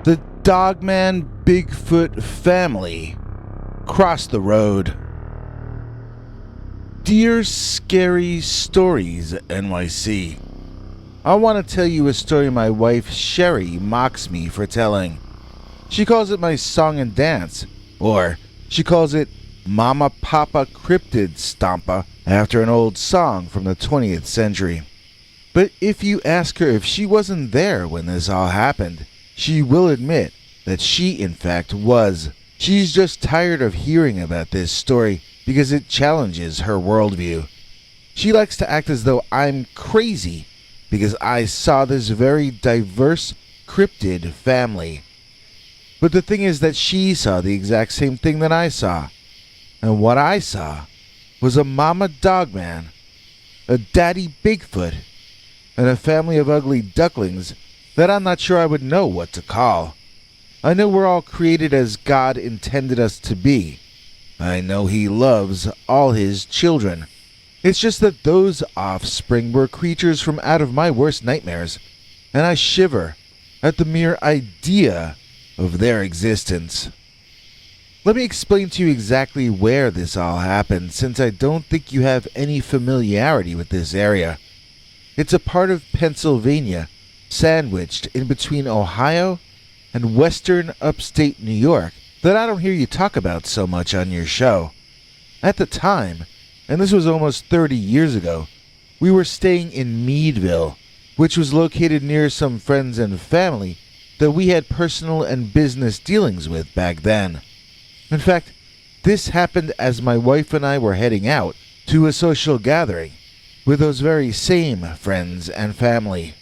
The Dogman Bigfoot family crossed the road. Dear Scary Stories NYC, I want to tell you a story my wife Sherry mocks me for telling. She calls it my song and dance, or she calls it Mama Papa Cryptid Stompa, after an old song from the 20th century. But if you ask her if she wasn't there when this all happened, she will admit that she in fact was. She's just tired of hearing about this story because it challenges her worldview. She likes to act as though I'm crazy because I saw this very diverse cryptid family. But the thing is that she saw the exact same thing that I saw. And what I saw was a mama dogman, a daddy Bigfoot, and a family of ugly ducklings that I'm not sure I would know what to call. I know we're all created as God intended us to be. I know He loves all His children. It's just that those offspring were creatures from out of my worst nightmares, and I shiver at the mere idea of their existence. Let me explain to you exactly where this all happened, since I don't think you have any familiarity with this area. It's a part of Pennsylvania, sandwiched in between Ohio and western upstate New York, that I don't hear you talk about so much on your show. At the time, and this was almost 30 years ago, we were staying in Meadville, which was located near some friends and family that we had personal and business dealings with back then. In fact, this happened as my wife and I were heading out to a social gathering with those very same friends and family.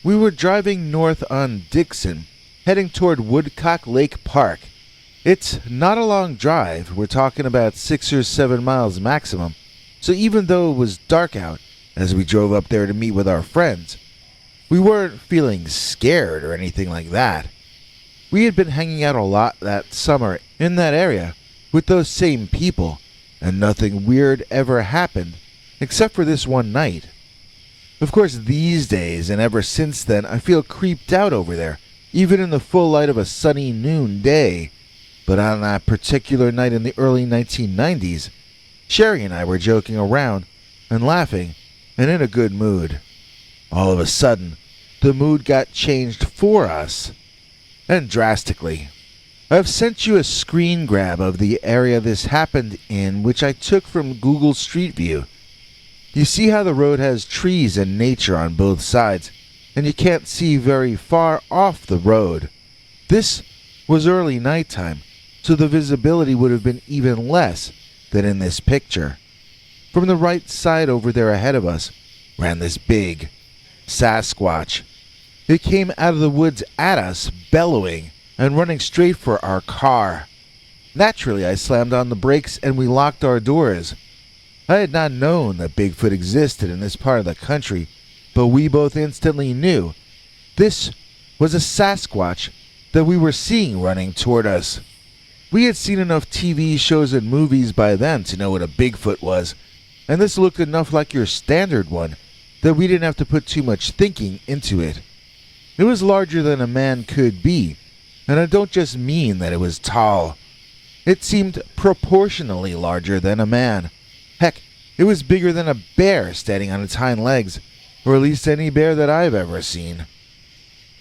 We were driving north on Dixon, heading toward Woodcock Lake Park. It's not a long drive, we're talking about 6 or 7 miles maximum, so even though it was dark out as we drove up there to meet with our friends, we weren't feeling scared or anything like that. We had been hanging out a lot that summer in that area with those same people, and nothing weird ever happened except for this one night. Of course, these days and ever since then, I feel creeped out over there, even in the full light of a sunny noon day. But on that particular night in the early 1990s, Sherry and I were joking around and laughing and in a good mood. All of a sudden, the mood got changed for us, and drastically. I've sent you a screen grab of the area this happened in, which I took from Google Street View. You see how the road has trees and nature on both sides, and you can't see very far off the road. This was early nighttime, so the visibility would have been even less than in this picture. From the right side over there ahead of us ran this big Sasquatch. It came out of the woods at us, bellowing and running straight for our car. Naturally, I slammed on the brakes and we locked our doors. I had not known that Bigfoot existed in this part of the country, but we both instantly knew this was a Sasquatch that we were seeing running toward us. We had seen enough TV shows and movies by then to know what a Bigfoot was, and this looked enough like your standard one that we didn't have to put too much thinking into it. It was larger than a man could be, and I don't just mean that it was tall. It seemed proportionally larger than a man. Heck, it was bigger than a bear standing on its hind legs, or at least any bear that I've ever seen.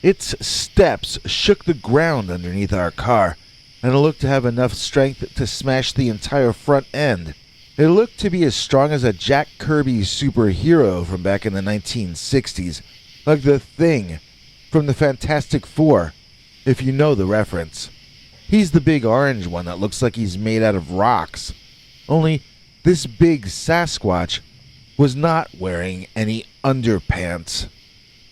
Its steps shook the ground underneath our car, and it looked to have enough strength to smash the entire front end. It looked to be as strong as a Jack Kirby superhero from back in the 1960s, like the Thing from the Fantastic Four, if you know the reference. He's the big orange one that looks like he's made out of rocks. Only this big Sasquatch was not wearing any underpants.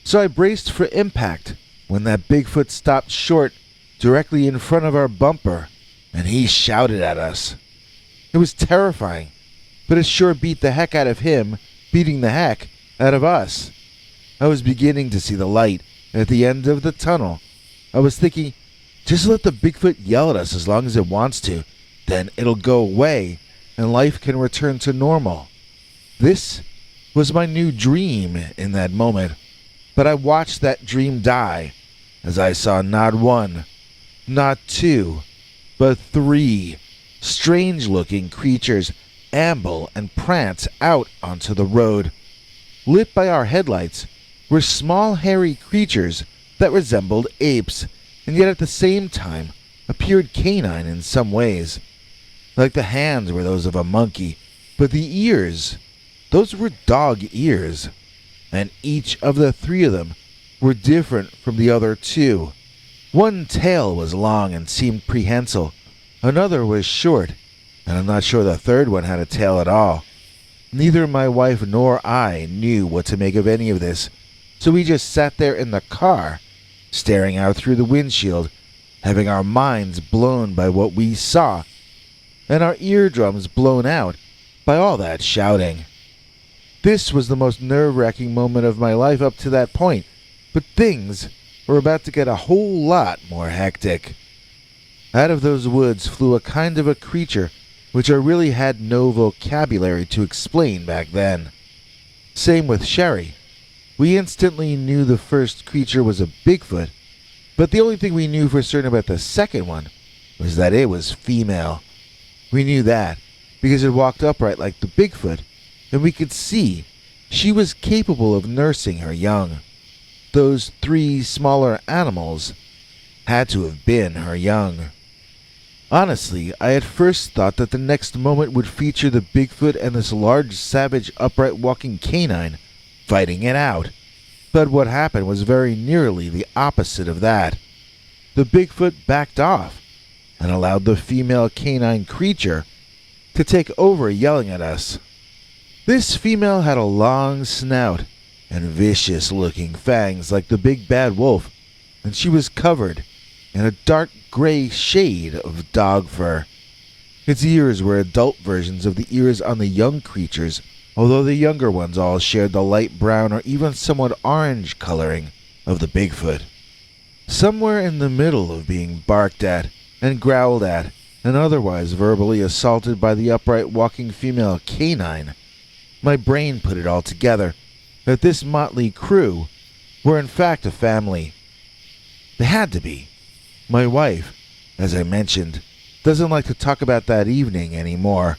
So I braced for impact when that Bigfoot stopped short directly in front of our bumper, and he shouted at us. It was terrifying, but it sure beat the heck out of him, beating the heck out of us. I was beginning to see the light at the end of the tunnel. I was thinking, just let the Bigfoot yell at us as long as it wants to, then it'll go away and life can return to normal. This was my new dream in that moment, but I watched that dream die as I saw not one, Not two, but three strange-looking creatures amble and prance out onto the road. Lit by our headlights were small hairy creatures that resembled apes, and yet at the same time appeared canine in some ways. Like the hands were those of a monkey, but the ears, those were dog ears, and each of the three of them were different from the other two. One tail was long and seemed prehensile, another was short, and I'm not sure the third one had a tail at all. Neither my wife nor I knew what to make of any of this, so we just sat there in the car, staring out through the windshield, having our minds blown by what we saw, and our eardrums blown out by all that shouting. This was the most nerve-wracking moment of my life up to that point, but things were about to get a whole lot more hectic. Out of those woods flew a kind of a creature which I really had no vocabulary to explain back then. Same with Sherry. We instantly knew the first creature was a Bigfoot, but the only thing we knew for certain about the second one was that it was female. We knew that because it walked upright like the Bigfoot, and we could see she was capable of nursing her young. Those three smaller animals had to have been her young. Honestly, I at first thought that the next moment would feature the Bigfoot and this large, savage, upright walking canine fighting it out. But what happened was very nearly the opposite of that. The Bigfoot backed off and allowed the female canine creature to take over, yelling at us. This female had a long snout and vicious-looking fangs like the big bad wolf, and she was covered in a dark gray shade of dog fur. Its ears were adult versions of the ears on the young creatures, although the younger ones all shared the light brown or even somewhat orange coloring of the Bigfoot. Somewhere in the middle of being barked at and growled at and otherwise verbally assaulted by the upright walking female canine, my brain put it all together that this motley crew were in fact a family. They had to be. My wife, as I mentioned, doesn't like to talk about that evening anymore,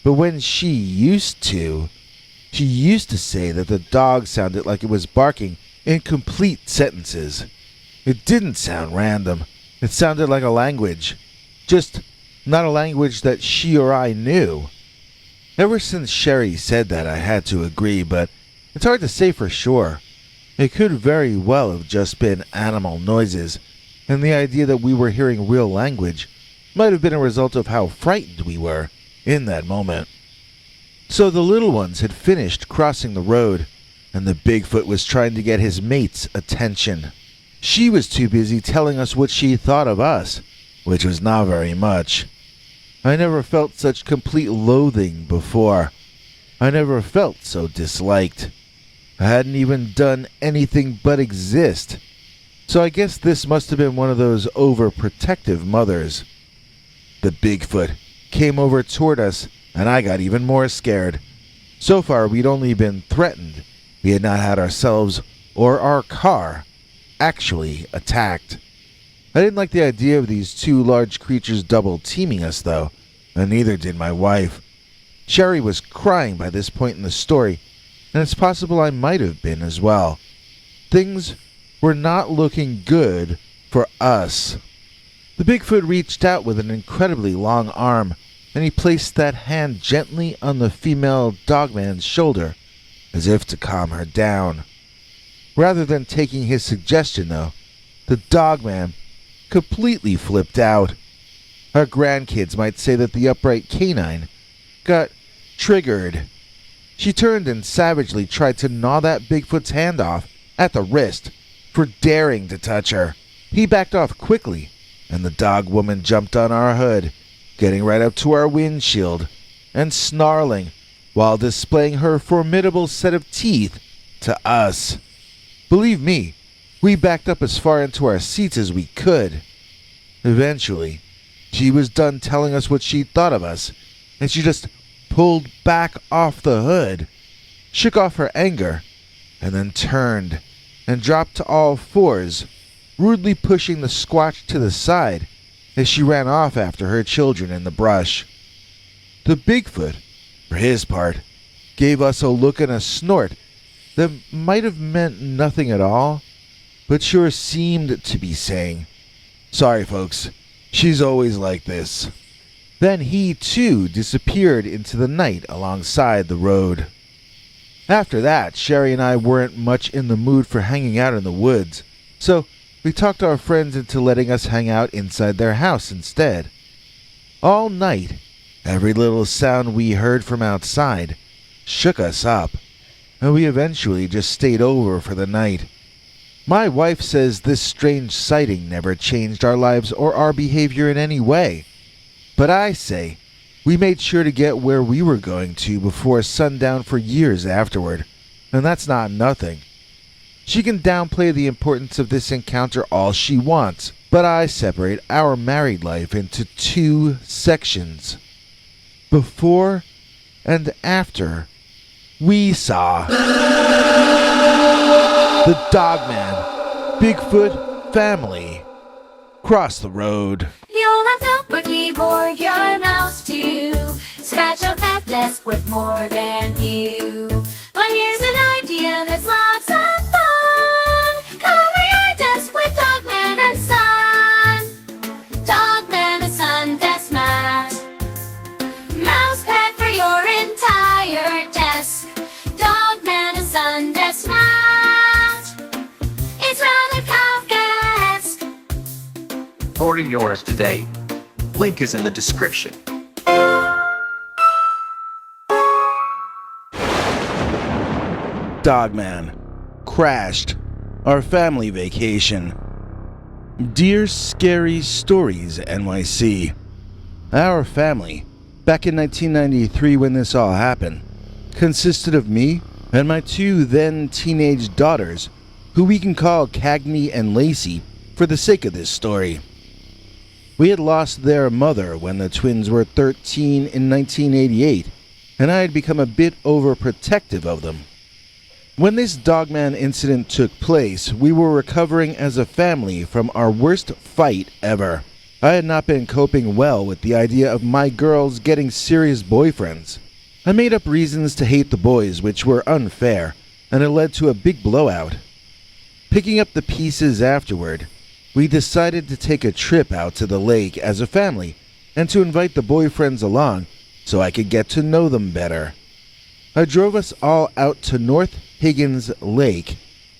but when she used to say that the dog sounded like it was barking in complete sentences. It didn't sound random. It sounded like a language, just not a language that she or I knew. Ever since Sherry said that, I had to agree, but it's hard to say for sure. It could very well have just been animal noises, and the idea that we were hearing real language might have been a result of how frightened we were in that moment. So the little ones had finished crossing the road, and the Bigfoot was trying to get his mate's attention. She was too busy telling us what she thought of us, which was not very much. I never felt such complete loathing before. I never felt so disliked. I hadn't even done anything but exist. So I guess this must have been one of those overprotective mothers. The Bigfoot came over toward us, and I got even more scared. So far, we'd only been threatened. We had not had ourselves, or our car, actually attacked. I didn't like the idea of these two large creatures double-teaming us, though, and neither did my wife. Sherry was crying by this point in the story, and it's possible I might have been as well. Things were not looking good for us. The Bigfoot reached out with an incredibly long arm, and he placed that hand gently on the female Dogman's shoulder, as if to calm her down. Rather than taking his suggestion, though, the Dogman completely flipped out. Our grandkids might say that the upright canine got triggered. She turned and savagely tried to gnaw that Bigfoot's hand off at the wrist for daring to touch her. He backed off quickly, and the dog woman jumped on our hood, getting right up to our windshield and snarling while displaying her formidable set of teeth to us. Believe me, we backed up as far into our seats as we could. Eventually, she was done telling us what she thought of us, and she just pulled back off the hood, shook off her anger, and then turned and dropped to all fours rudely pushing the Squatch to the side as she ran off after her children in the brush. The Bigfoot, for his part, gave us a look and a snort that might have meant nothing at all, but sure seemed to be saying, "Sorry folks, she's always like this." Then he too disappeared into the night alongside the road. After that, Sherry and I weren't much in the mood for hanging out in the woods, so we talked our friends into letting us hang out inside their house instead. All night, every little sound we heard from outside shook us up, and we eventually just stayed over for the night. My wife says this strange sighting never changed our lives or our behavior in any way, but I say we made sure to get where we were going to before sundown for years afterward, and that's not nothing. She can downplay the importance of this encounter all she wants, but I separate our married life into two sections. Before and after we saw the Dogman Bigfoot family cross the road. You'll have help when we board your mouse too. Scratch out that desk with more than you. But here's an idea that's lots of fun. Cover your desk with Dogman and Son. Dogman and Son desk mat. Mouse pad for your entire desk. Dogman and Son desk mat. It's rather Kafkaesque. Order yours today. Link is in the description. Dogman crashed our family vacation. Dear Scary Stories NYC, our family, back in 1993 when this all happened, consisted of me and my two then teenage daughters, who we can call Cagney and Lacey for the sake of this story. We had lost their mother when the twins were 13 in 1988, and I had become a bit overprotective of them. When this Dogman incident took place, we were recovering as a family from our worst fight ever. I had not been coping well with the idea of my girls getting serious boyfriends. I made up reasons to hate the boys, which were unfair, and it led to a big blowout. Picking up the pieces afterward, we decided to take a trip out to the lake as a family and to invite the boyfriends along so I could get to know them better. I drove us all out to North Higgins Lake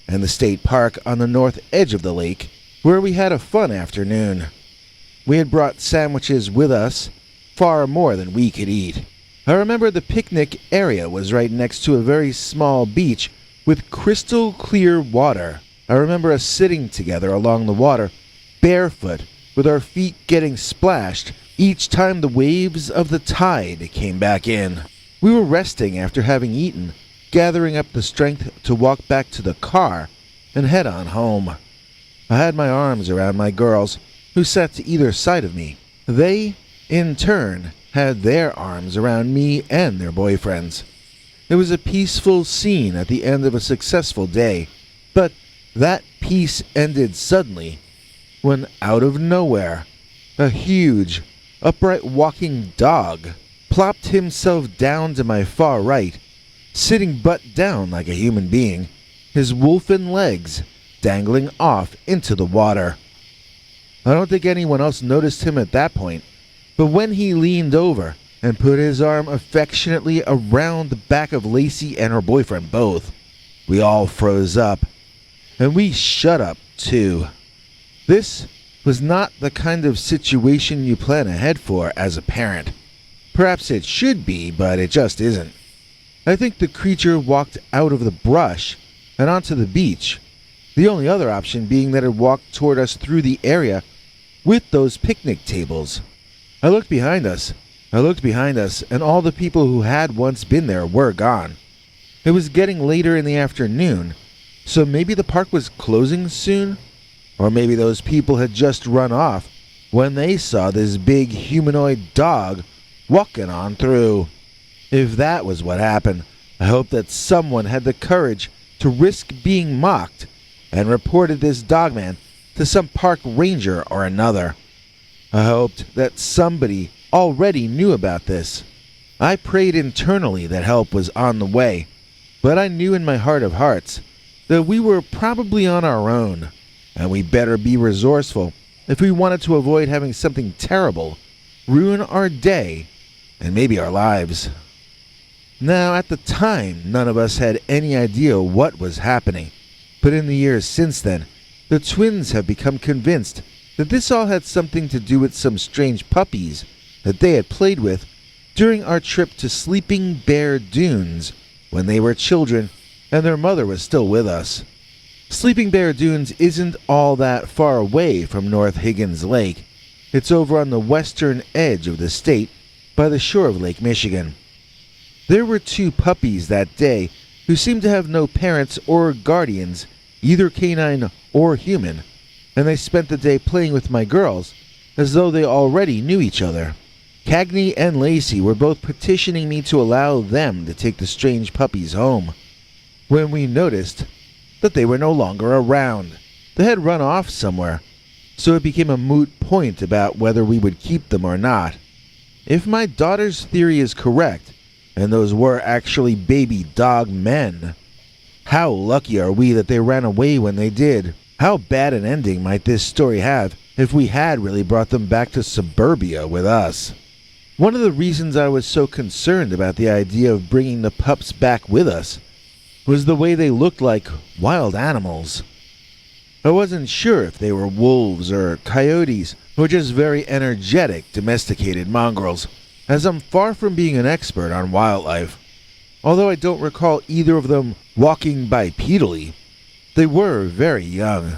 and the state park on the north edge of the lake, where we had a fun afternoon. We had brought sandwiches with us, far more than we could eat. I remember the picnic area was right next to a very small beach with crystal clear water. I remember us sitting together along the water, barefoot, with our feet getting splashed each time the waves of the tide came back in. We were resting after having eaten, gathering up the strength to walk back to the car and head on home. I had my arms around my girls, who sat to either side of me. They, in turn, had their arms around me and their boyfriends. It was a peaceful scene at the end of a successful day, but that peace ended suddenly when, out of nowhere, a huge, upright walking dog plopped himself down to my far right, sitting butt down like a human being, his wolfen legs dangling off into the water. I don't think anyone else noticed him at that point, but when he leaned over and put his arm affectionately around the back of Lacey and her boyfriend both, we all froze up, and we shut up too. This was not the kind of situation you plan ahead for as a parent. Perhaps it should be, but it just isn't. I think the creature walked out of the brush and onto the beach, the only other option being that it walked toward us through the area with those picnic tables. I looked behind us, and all the people who had once been there were gone. It was getting later in the afternoon, so maybe the park was closing soon? Or maybe those people had just run off when they saw this big humanoid dog walking on through. If that was what happened, I hope that someone had the courage to risk being mocked and reported this Dogman to some park ranger or another. I hoped that somebody already knew about this. I prayed internally that help was on the way, but I knew in my heart of hearts that we were probably on our own, and we better be resourceful if we wanted to avoid having something terrible ruin our day and maybe our lives. Now, at the time, none of us had any idea what was happening, but in the years since then, the twins have become convinced that this all had something to do with some strange puppies that they had played with during our trip to Sleeping Bear Dunes when they were children and their mother was still with us. Sleeping Bear Dunes isn't all that far away from North Higgins Lake. It's over on the western edge of the state by the shore of Lake Michigan. There were 2 puppies that day who seemed to have no parents or guardians, either canine or human, and they spent the day playing with my girls as though they already knew each other. Cagney and Lacey were both petitioning me to allow them to take the strange puppies home, when we noticed that they were no longer around. They had run off somewhere, so it became a moot point about whether we would keep them or not. If my daughter's theory is correct, and those were actually baby dog men, how lucky are we that they ran away when they did? How bad an ending might this story have if we had really brought them back to suburbia with us? One of the reasons I was so concerned about the idea of bringing the pups back with us was the way they looked like wild animals. I wasn't sure if they were wolves or coyotes or just very energetic domesticated mongrels, as I'm far from being an expert on wildlife. Although I don't recall either of them walking bipedally, they were very young.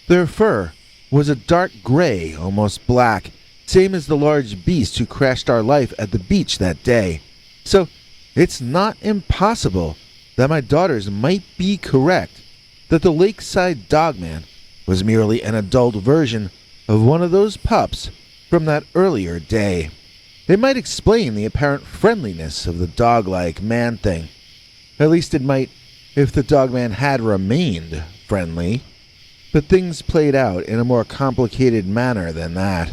Their fur was a dark gray, almost black, same as the large beast who crashed our life at the beach that day. So it's not impossible that my daughters might be correct, that the lakeside Dogman was merely an adult version of one of those pups from that earlier day. It might explain the apparent friendliness of the dog-like man-thing. At least it might if the Dogman had remained friendly. But things played out in a more complicated manner than that.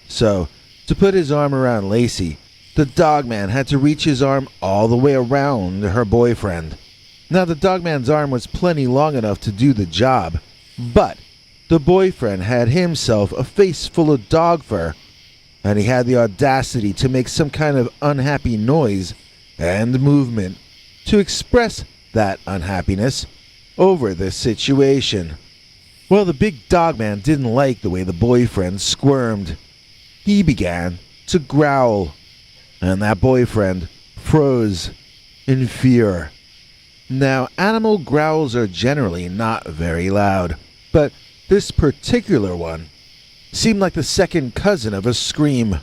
So, to put his arm around Lacey, the Dogman had to reach his arm all the way around her boyfriend. Now, the Dogman's arm was plenty long enough to do the job, but the boyfriend had himself a face full of dog fur, and he had the audacity to make some kind of unhappy noise and movement to express that unhappiness over this situation. Well, the big Dogman didn't like the way the boyfriend squirmed. He began to growl, and that boyfriend froze in fear. Now, animal growls are generally not very loud, but this particular one seemed like the second cousin of a scream.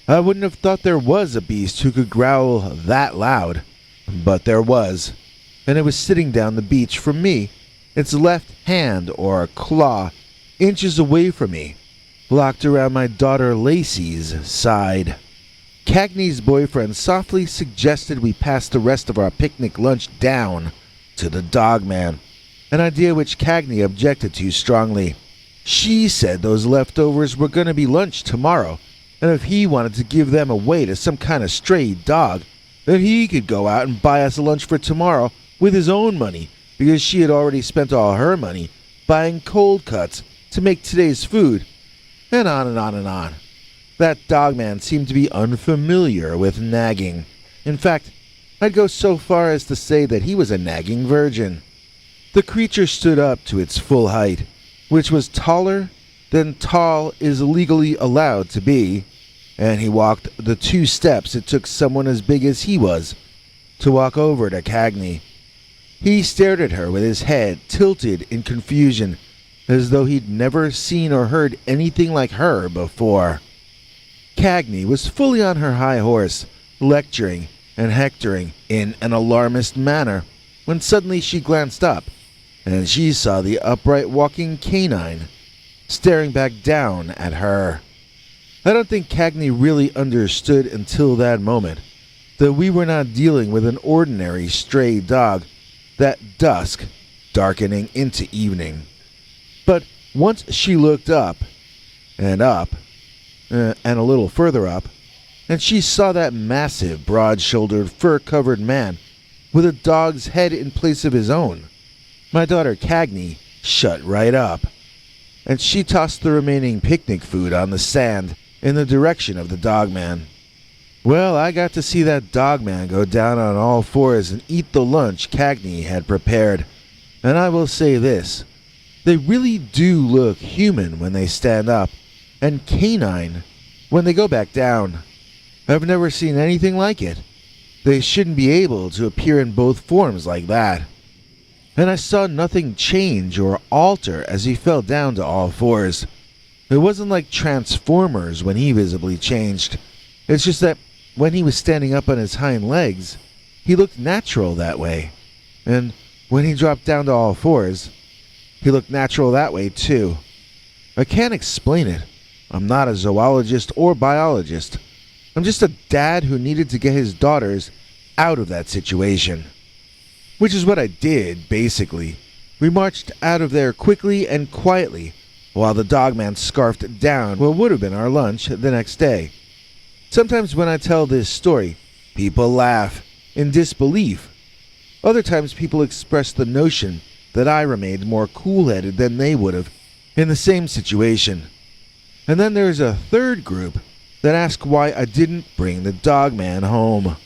I wouldn't have thought there was a beast who could growl that loud, but there was, and it was sitting down the beach from me, its left hand or claw inches away from me, locked around my daughter Lacey's side. Cagney's boyfriend softly suggested we pass the rest of our picnic lunch down to the Dogman, an idea which Cagney objected to strongly. She said those leftovers were going to be lunch tomorrow, and if he wanted to give them away to some kind of stray dog, then he could go out and buy us lunch for tomorrow with his own money, because she had already spent all her money buying cold cuts to make today's food, and on and on and on. That Dogman seemed to be unfamiliar with nagging. In fact, I'd go so far as to say that he was a nagging virgin. The creature stood up to its full height, which was taller than tall is legally allowed to be, and he walked the 2 steps it took someone as big as he was to walk over to Cagney. He stared at her with his head tilted in confusion, as though he'd never seen or heard anything like her before. Cagney was fully on her high horse, lecturing and hectoring in an alarmist manner, when suddenly she glanced up, and she saw the upright walking canine staring back down at her. I don't think Cagney really understood until that moment that we were not dealing with an ordinary stray dog, that dusk darkening into evening. But Once she looked up, and a little further up, and she saw that massive, broad-shouldered, fur-covered man with a dog's head in place of his own. My daughter Cagney shut right up, and she tossed the remaining picnic food on the sand in the direction of the Dogman. Well, I got to see that Dogman go down on all fours and eat the lunch Cagney had prepared. And I will say this, they really do look human when they stand up, and canine when they go back down. I've never seen anything like it. They shouldn't be able to appear in both forms like that. And I saw nothing change or alter as he fell down to all fours. It wasn't like Transformers when he visibly changed. It's just that when he was standing up on his hind legs, he looked natural that way. And when he dropped down to all fours, he looked natural that way too. I can't explain it. I'm not a zoologist or biologist. I'm just a dad who needed to get his daughters out of that situation. Which is what I did, basically. We marched out of there quickly and quietly, while the Dogman scarfed down what would have been our lunch the next day. Sometimes when I tell this story, people laugh in disbelief. Other times people express the notion that I remained more cool-headed than they would have in the same situation. And then there's a third group that ask why I didn't bring the Dogman home.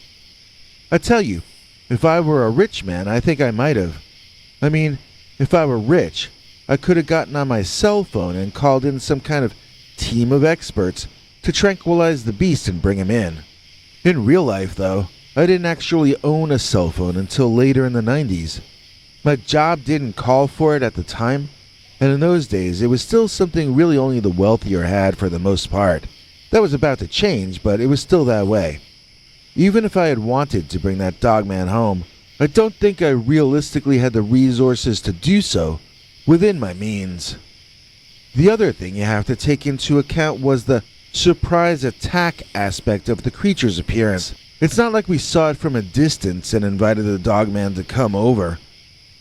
I tell you, if I were a rich man, I think I might have. I mean, if I were rich, I could have gotten on my cell phone and called in some kind of team of experts to tranquilize the beast and bring him in. In real life, though, I didn't actually own a cell phone until later in the 90s. My job didn't call for it at the time, and in those days it was still something really only the wealthier had for the most part. That was about to change, but it was still that way. Even if I had wanted to bring that Dogman home, I don't think I realistically had the resources to do so within my means. The other thing you have to take into account was the surprise attack aspect of the creature's appearance. It's not like we saw it from a distance and invited the Dogman to come over.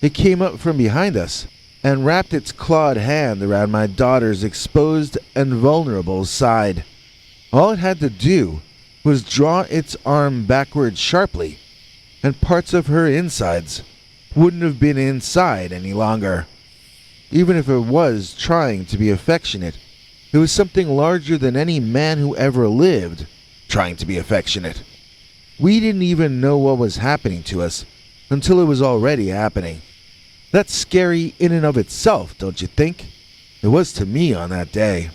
It came up from behind us and wrapped its clawed hand around my daughter's exposed and vulnerable side. All it had to do was draw its arm backward sharply, and parts of her insides wouldn't have been inside any longer. Even if it was trying to be affectionate, it was something larger than any man who ever lived trying to be affectionate. We didn't even know what was happening to us until it was already happening. That's scary in and of itself, don't you think? It was to me on that day.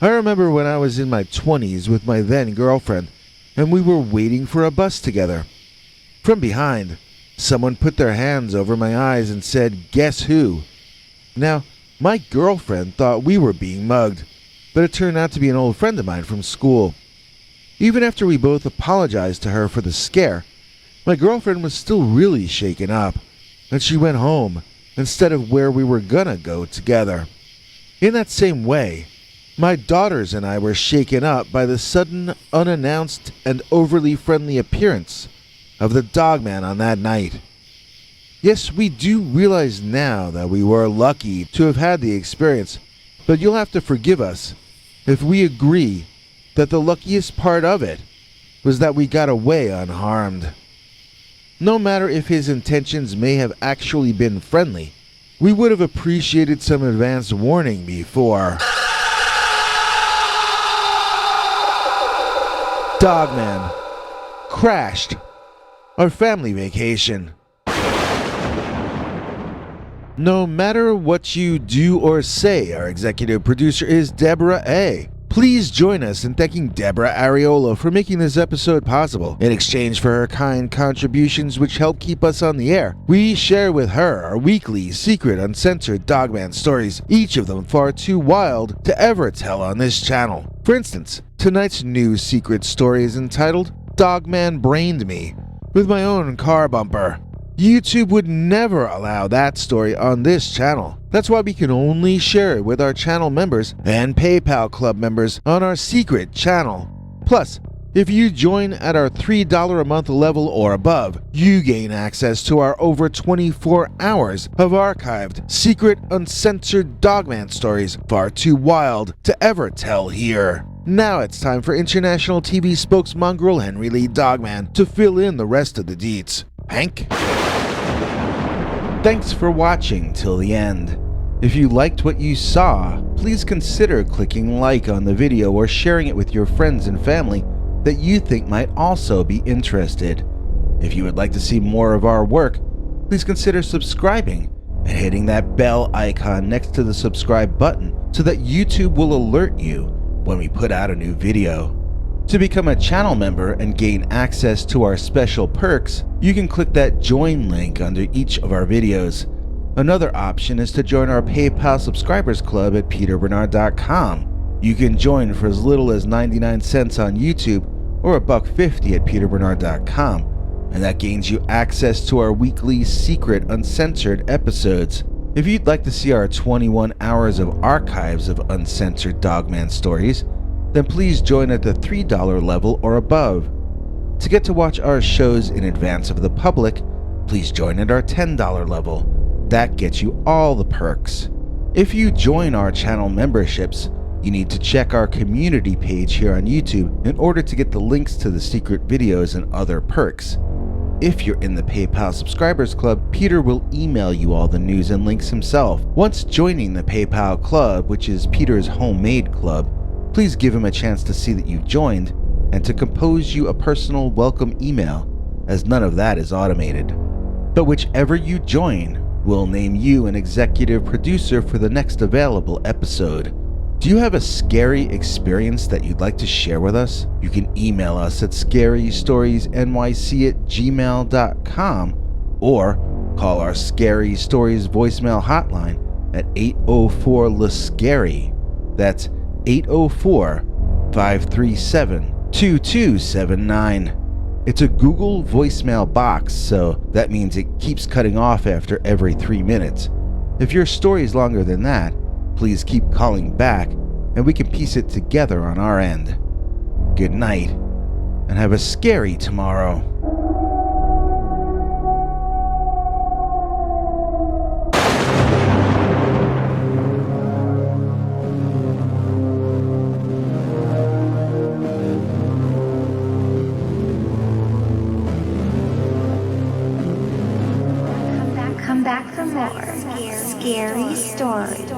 I remember when I was in my 20s with my then girlfriend, and we were waiting for a bus together. From behind, someone put their hands over my eyes and said, "Guess who?" Now, my girlfriend thought we were being mugged, but it turned out to be an old friend of mine from school. Even after we both apologized to her for the scare, my girlfriend was still really shaken up, and she went home instead of where we were gonna go together. In that same way, my daughters and I were shaken up by the sudden, unannounced, and overly friendly appearance of the Dogman on that night. Yes, we do realize now that we were lucky to have had the experience, but you'll have to forgive us if we agree that the luckiest part of it was that we got away unharmed. No matter if his intentions may have actually been friendly, we would have appreciated some advance warning before. Dogman crashed our family vacation. No matter what you do or say, our executive producer is Deborah A. Please join us in thanking Deborah Ariola for making this episode possible. In exchange for her kind contributions which help keep us on the air, we share with her our weekly, secret, uncensored Dogman stories, each of them far too wild to ever tell on this channel. For instance, tonight's new secret story is entitled Dogman Brained Me, with my own car bumper. YouTube would never allow that story on this channel. That's why we can only share it with our channel members and PayPal Club members on our secret channel. Plus, If you join at our $3 a month level or above, you gain access to our over 24 hours of archived, secret, uncensored Dogman stories far too wild to ever tell here. Now it's time for international TV spokesmongrel Henry Lee Dogman to fill in the rest of the deets. Hank? Thanks for watching till the end. If you liked what you saw, please consider clicking like on the video or sharing it with your friends and family that you think might also be interested. If you would like to see more of our work, please consider subscribing and hitting that bell icon next to the subscribe button so that YouTube will alert you when we put out a new video. To become a channel member and gain access to our special perks, you can click that join link under each of our videos. Another option is to join our PayPal subscribers club at peterbernard.com. You can join for as little as 99 cents on YouTube or $1.50 at peterbernard.com, and that gains you access to our weekly secret uncensored episodes. If you'd like to see our 21 hours of archives of uncensored Dogman stories, then please join at the $3 level or above. To get to watch our shows in advance of the public, please join at our $10 level. That gets you all the perks. If you join our channel memberships, you need to check our community page here on YouTube in order to get the links to the secret videos and other perks. If you're in the PayPal subscribers club, Peter will email you all the news and links himself. Once joining the PayPal club, which is Peter's homemade club, please give him a chance to see that you've joined and to compose you a personal welcome email, as none of that is automated. But whichever you join, we'll name you an executive producer for the next available episode. Do you have a scary experience that you'd like to share with us? You can email us at scarystoriesnyc@gmail.com or call our Scary Stories voicemail hotline at 804-LA-SCARY. That's 804-537-2279. It's a Google voicemail box, so that means it keeps cutting off after every 3 minutes. If your story is longer than that, please keep calling back and we can piece it together on our end. Good night, and have a scary tomorrow. Come back for more scary stories.